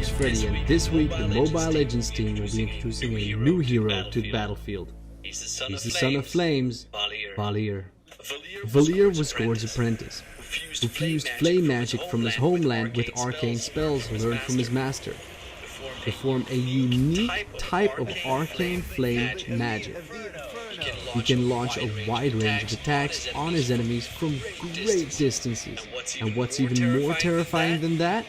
name's Freddy, and this week the Mobile Legends team will be introducing a new hero to the battlefield. He's the son of Flames, VALIR. VALIR was Gord's apprentice, who fused flame magic from his homeland with arcane spells learned from his master, to form a unique type of arcane flame magic. He can launch a wide range of attacks on his enemies from great distances. And what's even more terrifying than that?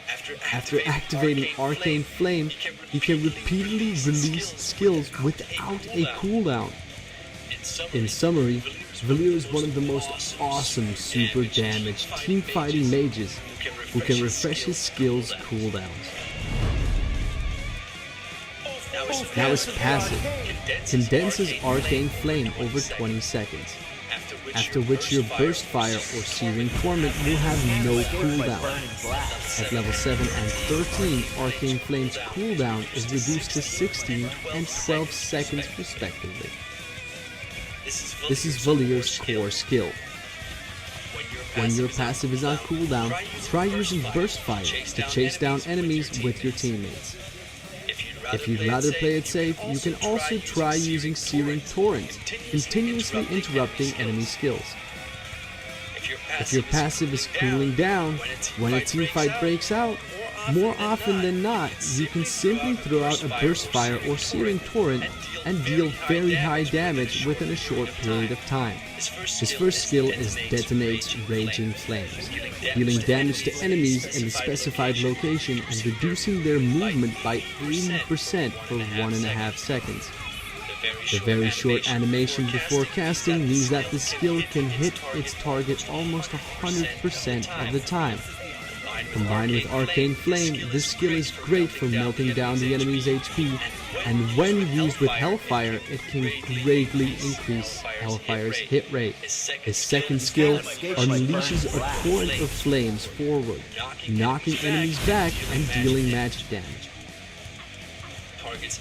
After activating Arcane Flame, he can repeatedly release skills without a cooldown. In summary, VALIR is one of the most awesome super damage team fighting mages who can refresh his skills' cooldowns. Now his passive condenses Arcane Flame over 20 seconds, after which your Burst Fire or Searing Torment will have no cooldown. At level 7 and 13, Arcane Flame's cooldown is reduced to 16 and 12 seconds respectively. This is VALIR's core skill. When your passive is on cooldown, try using Burst Fire to chase down enemies with your teammates. If you'd rather play it safe, you can also try using Searing Torrent, continuously interrupting enemy skills. If your passive is cooling down when a teamfight breaks out, more often than not, you can simply throw out a Burst Fire or Searing Torrent and deal very high damage within a short period of time. His first skill is Detonates Raging Flames, dealing damage to enemies in the specified location and reducing their movement by 80% for 1.5 seconds. The very short animation before casting means that the skill can hit its target almost 100% of the time. Combined with Arcane Flame, this skill is great for melting down the enemy's HP, and when used with Hellfire, it can greatly increase Hellfire's hit rate. His second skill unleashes a torrent of flames forward, knocking enemies back and dealing magic damage.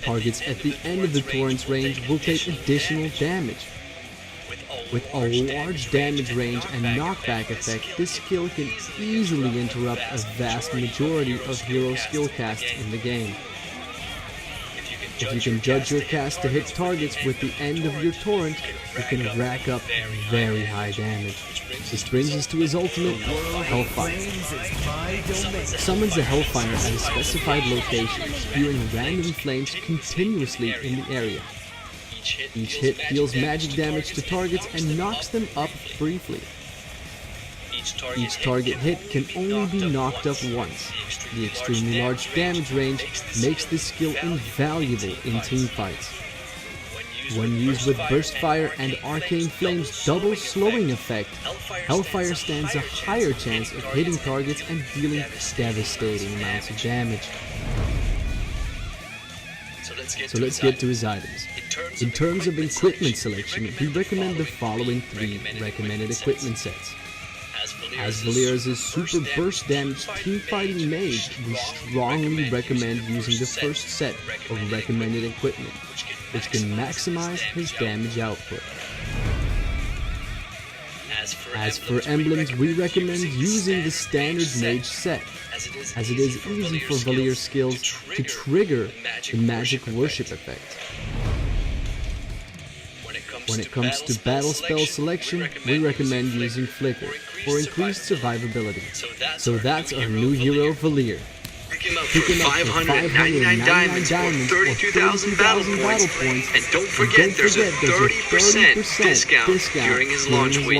Targets at the end of the torrent's range will take additional damage. With a large damage range and knockback effect, this skill can easily interrupt a vast majority of hero skill casts in the game. If you can judge your cast to hit targets with the end of your torrent, you can rack up very high damage. This brings us to his ultimate, Hellfire. Summons a Hellfire at a specified location, spewing random flames continuously in the area. Each hit deals magic damage to targets and knocks them up briefly. Each target hit can only be knocked up once. The extremely large damage range makes this skill invaluable in teamfights. When used with Burst Fire and Arcane Flame's double slowing effect, Hellfire stands a higher chance of hitting targets and dealing devastating amounts of damage. So let's get to his items. In terms of equipment selection, we recommend the following 3 recommended equipment sets. As VALIR is a super burst damage teamfighting mage, we strongly recommend using the first set of recommended equipment, which can maximize his damage output. As for emblems, we recommend using the standard mage set, as it is easy for VALIR skills to trigger the magic worship effect. When it comes to battle spell selection, we recommend using Flicker for increased survivability. So that's our new hero, VALIR. Pick him up for 599 diamonds or 32,000 battle points. And don't forget there's a 30% discount during his launch week.